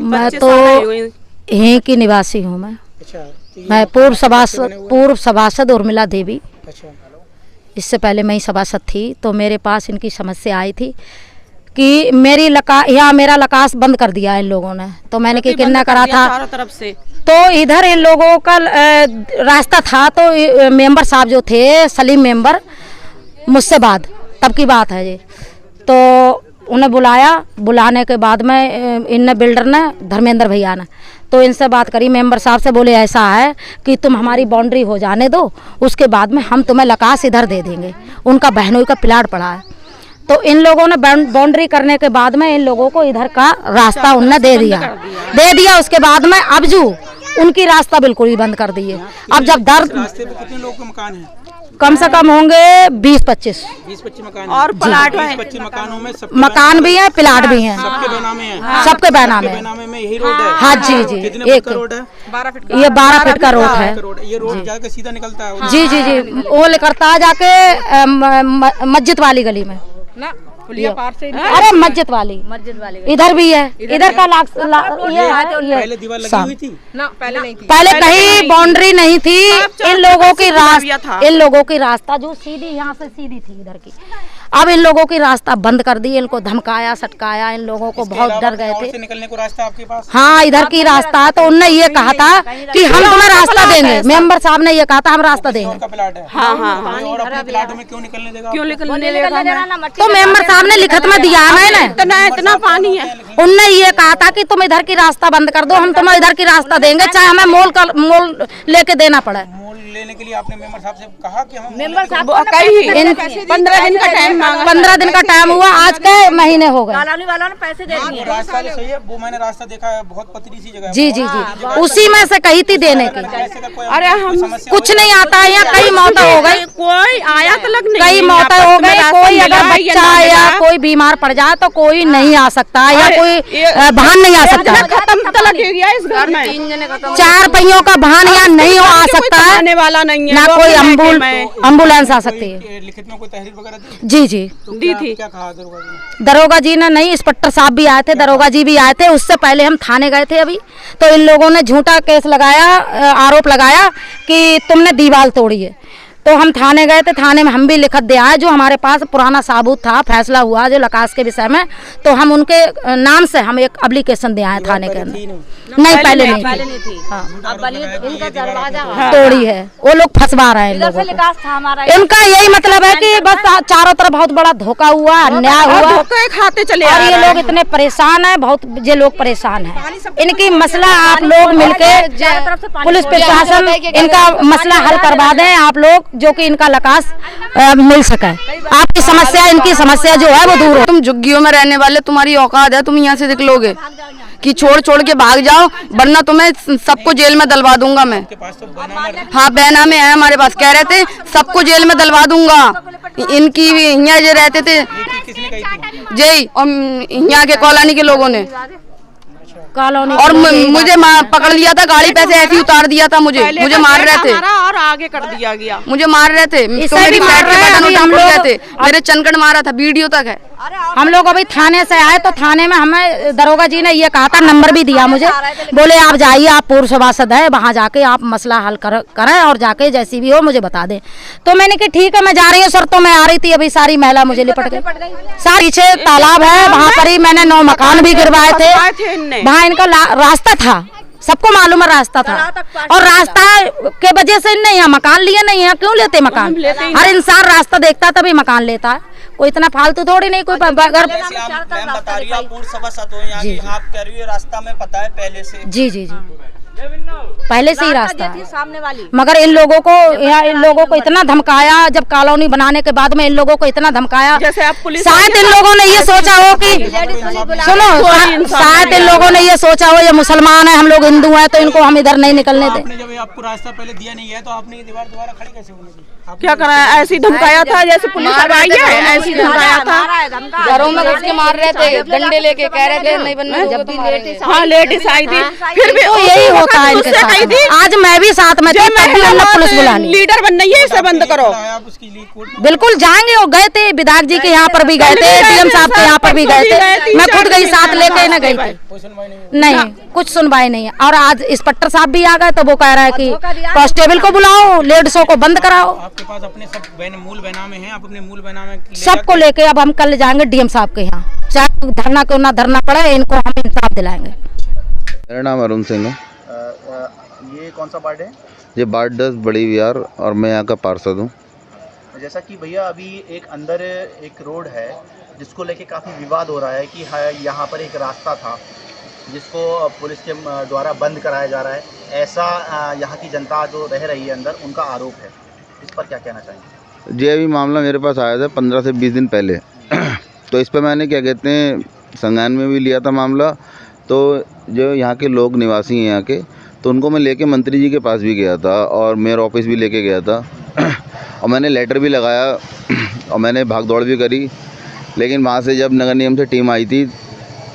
मैं तो यहीं की निवासी हूँ। मैं पूर्व सभासद उर्मिला देवी। इससे पहले मैं ही सभासद थी, तो मेरे पास इनकी समस्या आई थी कि मेरा लकास बंद कर दिया इन लोगों ने। तो मैंने किन्ना करा था चारों तरफ से, तो इधर इन लोगों का रास्ता था। तो मेंबर साहब जो थे सलीम मेंबर, मुझसे बाद तब की बात है ये, तो उन्हें बुलाने के बाद में इन बिल्डर ने, धर्मेंद्र भैया ने, तो इनसे बात करी मेंबर साहब से। बोले ऐसा है कि तुम हमारी बाउंड्री हो जाने दो, उसके बाद में हम तुम्हें लकास इधर दे देंगे। उनका बहनोई का प्लाट पड़ा है। तो इन लोगों ने बाउंड्री करने के बाद में इन लोगों को इधर का रास्ता उनने दे दिया। उसके बाद में अब जो उनकी रास्ता बिल्कुल ही बंद कर दिए। अब जब कितने लोगों के मकान हैं? कम से कम होंगे 20-25 मकान और प्लाट 20-25 मकानों में मकान भी हैं, प्लाट भी हैं, सबके बेनामे हैं। सबके बेनामे में यही रोड है। हाँ जी। एक रोड है, 12 फीट का रोड है। ये रोड जाके सीधा निकलता है। जी। वो निकलता है जाके मस्जिद वाली गली में ना, पुलिया पार से। अरे मस्जिद वाली इधर भी है। इधर का पहले दीवार लगी हुई थी ना, पहले नहीं थी। पहले कहीं बाउंड्री नहीं थी। इन लोगों की रास्ता जो सीधी यहाँ से सीधी थी इधर की, अब इन लोगों की रास्ता बंद कर दी। इनको धमकाया सटकाया, इन लोगों को बहुत डर गए थे। निकलने को रास्ता आपके पास? हाँ, इधर की रास्ता है। तो उनने ये कहा था कि हम तुम्हें रास्ता देंगे। मेंबर साहब ने ये कहा था हम रास्ता देंगे। हाँ। और अपने प्लाट में क्यों निकलने देगा? क्यों निकलने देगा? तो मेंबर साहब ने लिखित में दिया है ना, इतना पानी है। उनने ये कहा था कि तुम इधर की रास्ता बंद कर दो, हम तुम्हें इधर की रास्ता देंगे, चाहे हमें मोल लेके देना पड़े। मोल लेने के लिए आपने मेंबर साहब से कहा कि हम 15 दिन का टाइम मांगा। 15 दिन का टाइम हुआ, आज के महीने हो गए। कॉलोनी वालों ने पैसे दे दिए। रास्ता तो सही है, वो मैंने रास्ता देखा है, बहुत पतली सी जगह है। जी। उसी में से कही थी देने की। अरे हम कुछ नहीं आता है यहाँ। कई मौतें हो गई, कोई आया तलक नहीं। कई मौतें हो गई। कोई अगर बच्चा या कोई बीमार पड़ जाए तो कोई नहीं आ सकता, या कोई वाहन नहीं आ सकता। खत्म तलक एरिया इस घर में। 4 पहियों का वाहन यहाँ नहीं आ सकता है, आने वाला नहीं है, ना कोई एम्बुलेंस आ सकती है। लिखित में कोई तहरीर वगैरह जी दी थी? क्या कहा दरोगा जी? दरोगा जी ने नहीं, इंस्पेक्टर साहब भी आए थे, दरोगा जी भी आए थे। उससे पहले हम थाने गए थे अभी। तो इन लोगों ने झूठा केस लगाया, आरोप लगाया कि तुमने दीवार तोड़ी है। तो हम थाने गए थे, थाने में हम भी लिखत दे आए। जो हमारे पास पुराना साबूत था, फैसला हुआ जो लकास के विषय में, तो हम उनके नाम से हम एक एप्लीकेशन दे आए थाने के अंदर। नहीं, पहले नहीं थी। हाँ, तोड़ी है। वो लोग फंसवा रहे हैं इन लोगों को। इनका यही मतलब है कि बस चारों तरफ बहुत बड़ा धोखा हुआ, अन्याय हुआ, धोखे खाते चले। और ये लोग इतने परेशान है, बहुत ये लोग परेशान है। इनकी मसला आप लोग मिलके, पुलिस प्रशासन इनका मसला हल करवा दें आप लोग, जो कि इनका लकास मिल सके। आपकी समस्या, इनकी समस्या जो है वो दूर हो। तुम झुग्गियों में रहने वाले, तुम्हारी औकात है, तुम यहाँ से निकलोगे कि छोड़ के भाग जाओ, वरना तुम्हें सबको जेल में डलवा दूंगा मैं। हाँ, बैनामे है हमारे पास। कह रहे थे सबको जेल में डलवा दूंगा। इनकी यहाँ जो रहते थे जय, और यहाँ के कॉलोनी के लोगों ने कॉलोनी, और मुझे पकड़ लिया था, गाड़ी पे से ऐसे ही उतार दिया था। मुझे मार रहे थे और आगे कर दिया गया। मुझे मार रहे थे, मेरे चनकड़ मारा था, वीडियो तक है। हम लोग अभी थाने से आए, तो थाने में हमें दरोगा जी ने ये कहा था, नंबर भी दिया मुझे। बोले आप जाइए, आप पूर्व सभासद है, वहाँ जाके आप मसला हल करें और जाके जैसी भी हो मुझे बता दें। तो मैंने कहा ठीक है, मैं जा रही हूँ सर। तो मैं आ रही थी, अभी सारी महिला मुझे लिपट गई। सारे पीछे तालाब है, वहाँ पर ही मैंने 9 मकान भी गिरवाए थे। वहाँ इनका रास्ता था, सबको मालूम है रास्ता था। और रास्ता के वजह से नहीं है मकान लिए, नहीं है क्यों लेते मकान? हर इंसान रास्ता देखता तभी मकान लेता है। कोई इतना फालतू थोड़ी नहीं। कोई अगर आप बता रही हो पूर्व सभासद हो यहाँ की, आप कह रही हो रास्ता में पता है पहले से। जी पहले से ही रास्ता है सामने वाली। मगर इन लोगों को इतना धमकाया, जब कॉलोनी बनाने के बाद में इन लोगों को इतना धमकाया। जैसे आप पुलिस, शायद इन लोगों ने ये सोचा हो कि सुनो, शायद इन लोगों ने ये सोचा हो ये मुसलमान है, हम लोग हिंदू हैं, तो इनको हम इधर नहीं निकलने दें। जब आपको रास्ता पहले दिया नहीं है तो आपने दीवार दोबारा खड़ी कैसे होने दी? क्या करा है? ऐसी धमकाया था जैसे पुलिस आई है, ऐसी धमकाया था। घरों में घुस के मार रहे थे, डंडे लेके कह रहे थे नहीं बनना। हाँ, लेडीज आई थी, फिर भी तो यही होता है इनके साथ। आज मैं भी साथ में थी, पुलिस बुला ली। लीडर बन रही है, इसे बंद करो। बिल्कुल जाएंगे, वो गए थे विधायक जी के यहाँ पर भी गए थे, डीएम साहब के यहाँ पर भी गए थे। मैं खुद गई, साथ लेके न गई थी। कोई सुनवाई नहीं? नहीं, कुछ सुनवाई नहीं है। और आज इंस्पेक्टर साहब भी आ गए तो वो कह रहा है कि कांस्टेबल को बुलाओ, लेडीजों को बंद कराओ। आपके पास अपने सब मूल बैनामे हैं, आप अपने मूल बैनामे सबको लेके अब हम कल जाएंगे डीएम साहब के यहाँ, चाहे धरना क्यों ना धरना पड़े, इनको हम इंसाफ दिलाएंगे। मेरा नाम अरुण सिंह है। ये कौन सा वार्ड है? ये वार्ड 10 बड़ी विहार और मैं यहाँ का पार्षद हूँ। जैसा कि भैया अभी एक अंदर एक रोड है जिसको लेके काफ़ी विवाद हो रहा है कि यहाँ पर एक रास्ता था जिसको पुलिस के द्वारा बंद कराया जा रहा है, ऐसा यहाँ की जनता जो रह रही है अंदर उनका आरोप है। इस पर क्या कहना चाहेंगे? ये अभी मामला मेरे पास आया था 15 से 20 दिन पहले तो इस पर मैंने क्या कहते हैं संज्ञान में भी लिया था मामला। तो जो यहाँ के लोग निवासी हैं यहाँ के, तो उनको मैं लेके मंत्री जी के पास भी गया था और मेयर ऑफिस भी लेके गया था और मैंने लेटर भी लगाया और मैंने भागदौड़ भी करी। लेकिन वहाँ से जब नगर निगम से टीम आई थी,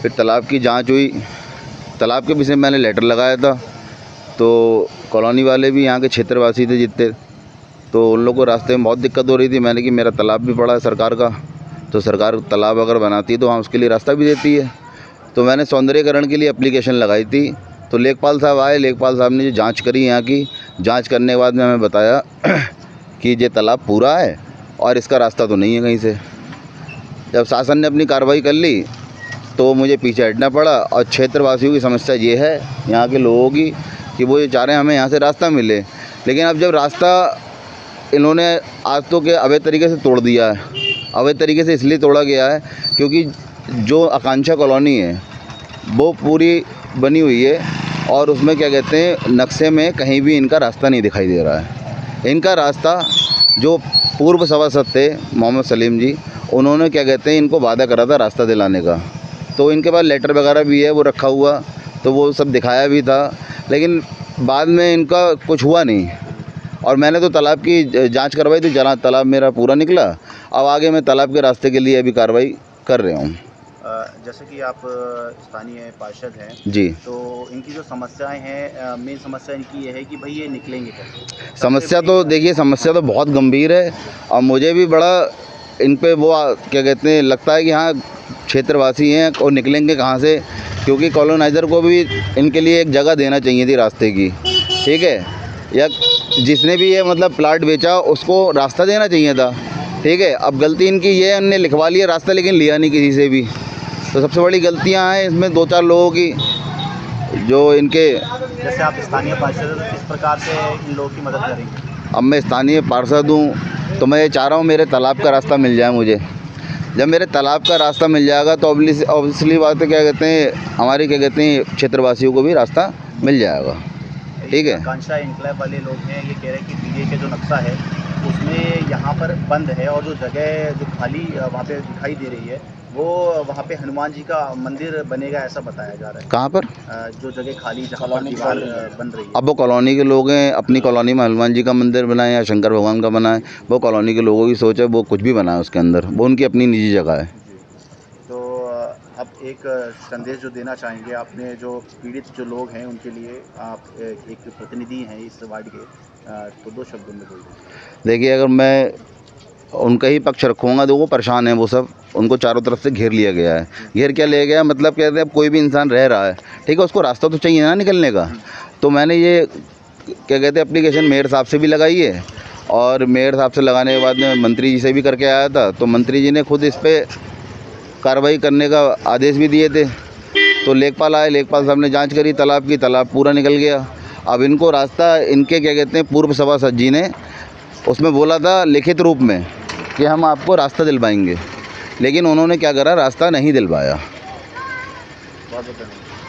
फिर तालाब की जांच हुई, तालाब के विषय में मैंने लेटर लगाया था। तो कॉलोनी वाले भी यहाँ के क्षेत्रवासी थे जितने, तो उन लोगों को रास्ते में बहुत दिक्कत हो रही थी। मैंने कि मेरा तालाब भी पड़ा है सरकार का, तो सरकार तालाब अगर बनाती है तो वहाँ उसके लिए रास्ता भी देती है। तो मैंने सौंदर्यीकरण के लिए एप्लीकेशन लगाई थी। तो लेखपाल साहब आए, लेखपाल साहब ने जो जांच करी यहाँ की, जांच करने के बाद में हमें बताया कि ये तालाब पूरा है और इसका रास्ता तो नहीं है कहीं से। जब शासन ने अपनी कार्रवाई कर ली तो मुझे पीछे हटना पड़ा। और क्षेत्रवासियों की समस्या ये है यहाँ के लोगों की कि वो ये चाह रहे हैं हमें यहाँ से रास्ता मिले, लेकिन अब जब रास्ता इन्होंने आज तो के अवैध तरीके से तोड़ दिया है। अवैध तरीके से इसलिए तोड़ा गया है क्योंकि जो आकांक्षा कॉलोनी है वो पूरी बनी हुई है और उसमें क्या कहते हैं नक्शे में कहीं भी इनका रास्ता नहीं दिखाई दे रहा है। इनका रास्ता जो पूर्व सभासद थे मोहम्मद सलीम जी, उन्होंने क्या कहते हैं इनको वादा करा था रास्ता दिलाने का। तो इनके पास लेटर वगैरह भी है वो रखा हुआ, तो वो सब दिखाया भी था, लेकिन बाद में इनका कुछ हुआ नहीं। और मैंने तो तालाब की जांच करवाई थी, तालाब मेरा पूरा निकला। अब आगे मैं तालाब के रास्ते के लिए अभी कार्रवाई कर रहा हूँ। जैसे कि आप स्थानीय पार्षद हैं जी, तो इनकी जो समस्याएं हैं, मेन समस्या इनकी ये है कि भाई ये निकलेंगे कैसे? समस्या तो देखिए, समस्या तो बहुत गंभीर है और मुझे भी बड़ा इन पे वो क्या कहते हैं लगता है कि हाँ क्षेत्रवासी हैं और निकलेंगे कहाँ से, क्योंकि कॉलोनाइज़र को भी इनके लिए एक जगह देना चाहिए थी रास्ते की, ठीक है, या जिसने भी ये मतलब प्लाट बेचा उसको रास्ता देना चाहिए था, ठीक है। अब गलती इनकी ये, उनने लिखवा लिया रास्ता लेकिन लिया नहीं किसी से भी। तो सबसे बड़ी गलतियां हैं इसमें 2-4 लोगों की, जो इनके। जैसे आप स्थानीय पार्षद हैं तो किस प्रकार से इन लोगों की मदद करेंगे? अब मैं स्थानीय पार्षद हूँ तो मैं ये चाह रहा हूँ मेरे तालाब का रास्ता मिल जाए मुझे। जब मेरे तालाब का रास्ता मिल जाएगा तो ऑब्वियसली बात है, क्या कहते हैं हमारी क्या कहते हैं क्षेत्रवासियों को भी रास्ता मिल जाएगा, ठीक है। आकांक्षा इनकलाब वाले लोग हैं, ये कह रहे हैं कि पीडीए का जो नक्शा है उसमें यहाँ पर बंद है और जो जगह जो खाली वहाँ पे दिखाई दे रही है वो वहाँ पे हनुमान जी का मंदिर बनेगा, ऐसा बताया जा रहा है। कहाँ पर? जो जगह खाली जहाँ पर दीवार बन रही है। अब वो कॉलोनी के लोग हैं, अपनी कॉलोनी में हनुमान जी का मंदिर बनाए या शंकर भगवान का बनाए, वो कॉलोनी के लोगों की सोच है, वो कुछ भी बनाए उसके अंदर, वो उनकी अपनी निजी जगह है। तो अब एक संदेश जो देना चाहेंगे आपने, जो पीड़ित जो लोग हैं उनके लिए, आप एक प्रतिनिधि हैं इस वार्ड के, तो 2 शब्दों में बोलिए। देखिए, अगर मैं उनका ही पक्ष रखूँगा तो वो परेशान हैं, वो सब उनको चारों तरफ से घेर लिया गया है। घेर क्या लिया गया मतलब कहते हैं अब कोई भी इंसान रह रहा है, ठीक है, उसको रास्ता तो चाहिए ना निकलने का। तो मैंने ये क्या कहते हैं एप्लीकेशन मेयर साहब से भी लगाई है और मेयर साहब से लगाने के बाद में मंत्री जी से भी करके आया था, तो मंत्री जी ने खुद इस पर कार्रवाई करने का आदेश भी दिए थे। तो लेखपाल आए, लेखपाल साहब ने जाँच करी तालाब की, तालाब पूरा निकल गया। अब इनको रास्ता इनके क्या कहते हैं पूर्व सभासद जी ने उसमें बोला था लिखित रूप में कि हम आपको रास्ता दिलवाएंगे, लेकिन उन्होंने क्या करा, रास्ता नहीं दिलवाया। बहुत बहुत धन्यवाद।